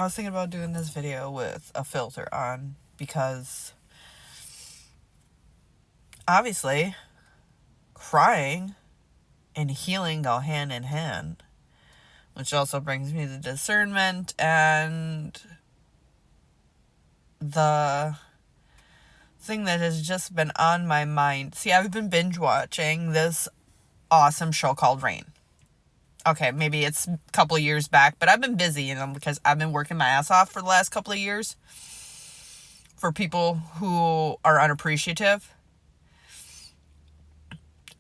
I was thinking about doing this video with a filter on because obviously crying and healing go hand in hand, which also brings me to discernment and the thing that has just been on my mind. See, I've been binge watching this awesome show called Rain. Okay, maybe it's a couple of years back, but I've been busy, because I've been working my ass off for the last couple of years. For people who are unappreciative,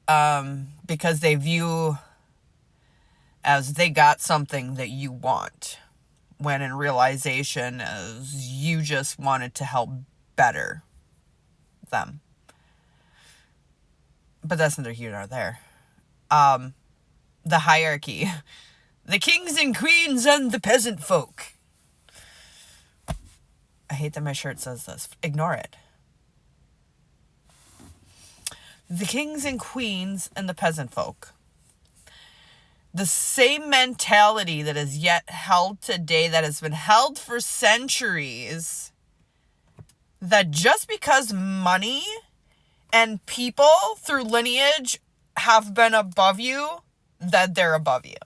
because they view as they got something that you want, when in realization is you just wanted to help better them. But that's neither here nor there. The hierarchy. The kings and queens and the peasant folk. I hate that my shirt says this. Ignore it. The kings and queens and the peasant folk. The same mentality that is yet held today, that has been held for centuries, that just because money and people through lineage have been above you, that they're above you.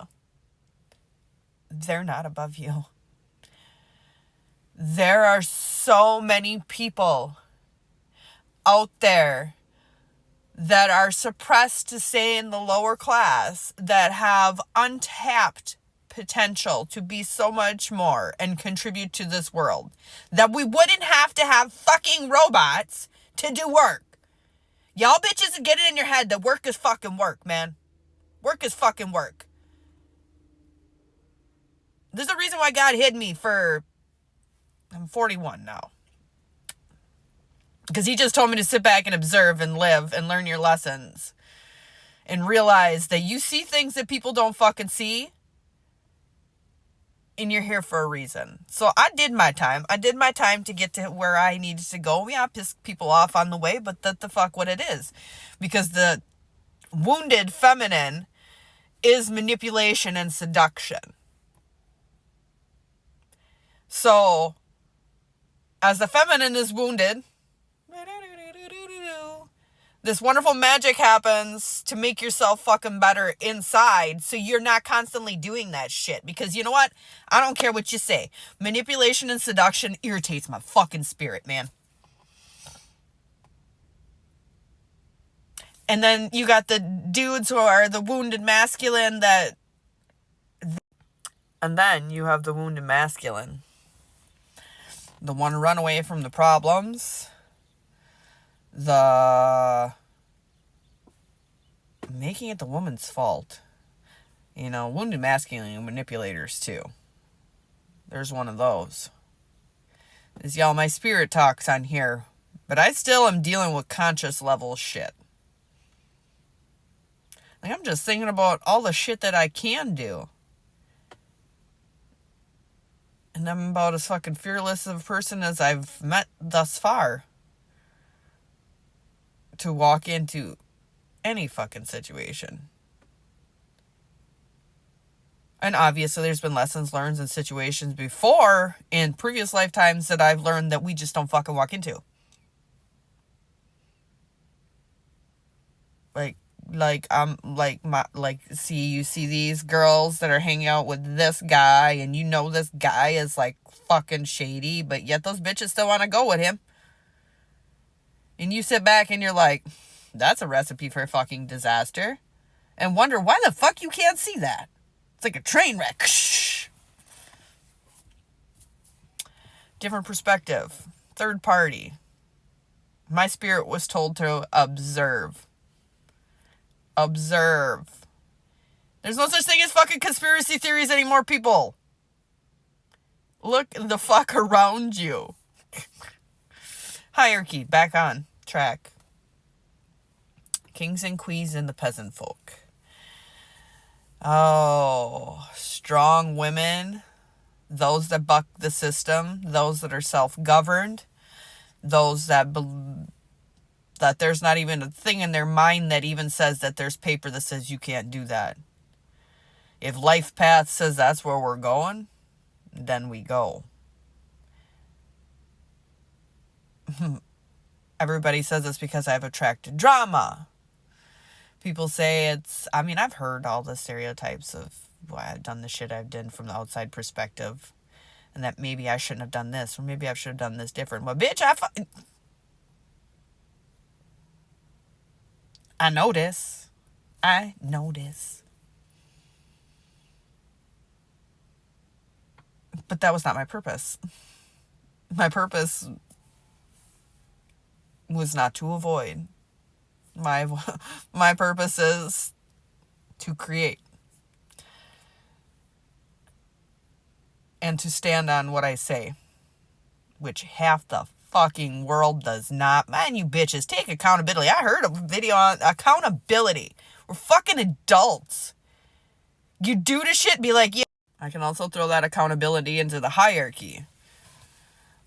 They're not above you. There are so many people out there that are suppressed to stay in the lower class, that have untapped potential to be so much more and contribute to this world, that we wouldn't have to have fucking robots to do work. Y'all bitches get it in your head that work is fucking work, man. Work is fucking work. There's a reason why God hid me I'm 41 now. Because he just told me to sit back and observe and live and learn your lessons. And realize that you see things that people don't fucking see. And you're here for a reason. So I did my time. I did my time to get to where I needed to go. Yeah, I pissed people off on the way, but that's the fuck what it is. Because the wounded feminine is manipulation and seduction. So, as the feminine is wounded, this wonderful magic happens to make yourself fucking better inside, so you're not constantly doing that shit. Because you know what? I don't care what you say. Manipulation and seduction irritates my fucking spirit, man. And then you got the dudes who are the wounded masculine and then you have the wounded masculine. The one run away from the problems. The making it the woman's fault. Wounded masculine manipulators too. There's one of those. Y'all, my spirit talks on here, but I still am dealing with conscious level shit. I'm just thinking about all the shit that I can do. And I'm about as fucking fearless of a person as I've met thus far. To walk into any fucking situation. And obviously there's been lessons learned in situations before, in previous lifetimes, that I've learned that we just don't fucking walk into. You see these girls that are hanging out with this guy, and this guy is like fucking shady, but yet those bitches still want to go with him. And you sit back and you're like, that's a recipe for a fucking disaster. And wonder why the fuck you can't see that. It's like a train wreck. Different perspective. Third party. My spirit was told to observe. Observe. There's no such thing as fucking conspiracy theories anymore, people. Look the fuck around you. Hierarchy, back on track. Kings and queens and the peasant folk. Oh, strong women, those that buck the system, those that are self-governed, those that there's not even a thing in their mind that even says that there's paper that says you can't do that. If life path says that's where we're going, then we go. Everybody says it's because I've attracted drama. People say I've heard all the stereotypes of why I've done the shit I've done from the outside perspective. And that maybe I shouldn't have done this, or maybe I should have done this different. But bitch, I notice. But that was not my purpose. My purpose was not to avoid. My purpose is to create. And to stand on what I say. Which half the fucking world does not. Man, you bitches, take accountability. I heard a video on accountability. We're fucking adults. You do the shit, be like, yeah. I can also throw that accountability into the hierarchy.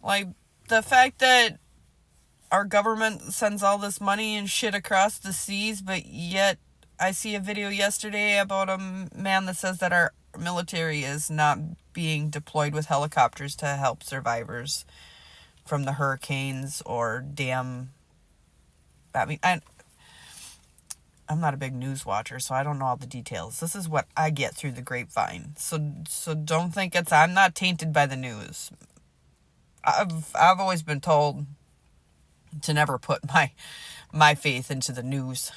Like, the fact that our government sends all this money and shit across the seas, but yet I see a video yesterday about a man that says that our military is not being deployed with helicopters to help survivors from the hurricanes or dam. I mean, I'm not a big news watcher, so I don't know all the details. This is what I get through the grapevine. So don't think I'm not tainted by the news. I've always been told to never put my faith into the news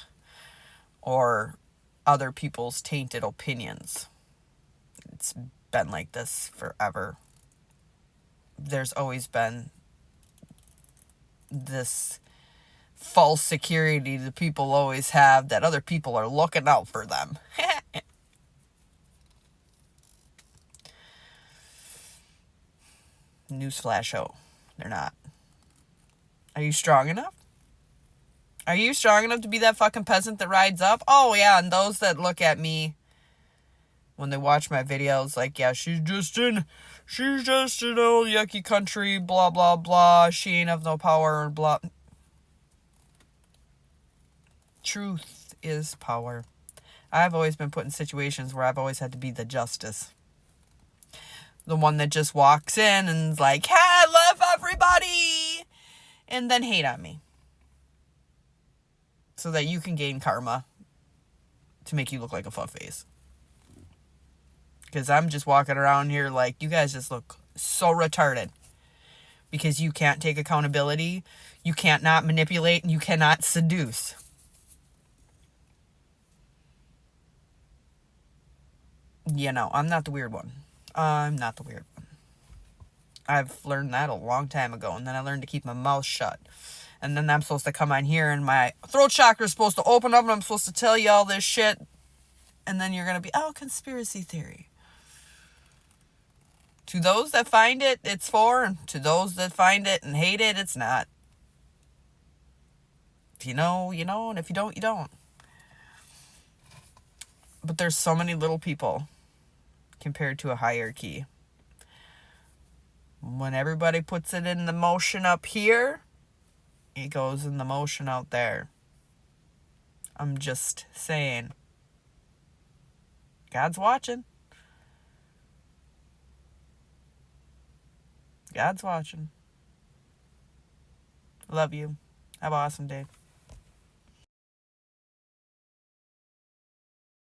or other people's tainted opinions. It's been like this forever. There's always been this false security that people always have, that other people are looking out for them. Newsflash, they're not. Are you strong enough? Are you strong enough to be that fucking peasant that rides up? Oh yeah, and those that look at me when they watch my videos, like, yeah, she's just in old yucky country, blah, blah, blah, she ain't have no power, blah. Truth is power. I've always been put in situations where I've always had to be the justice. The one that just walks in and's like, hey, I love everybody, and then hate on me. So that you can gain karma to make you look like a fuckface. Because I'm just walking around here like, you guys just look so retarded. Because you can't take accountability, you can't not manipulate, and you cannot seduce. You know, I'm not the weird one. I'm not the weird one. I've learned that a long time ago, and then I learned to keep my mouth shut. And then I'm supposed to come on here, and my throat chakra is supposed to open up, and I'm supposed to tell you all this shit. And then you're going to be, oh, conspiracy theory. To those that find it, it's for, and to those that find it and hate it, it's not. If you know, you know, and if you don't, you don't. But there's so many little people compared to a hierarchy. When everybody puts it in the motion up here, it goes in the motion out there. I'm just saying. God's watching. God's watching. Love you. Have an awesome day.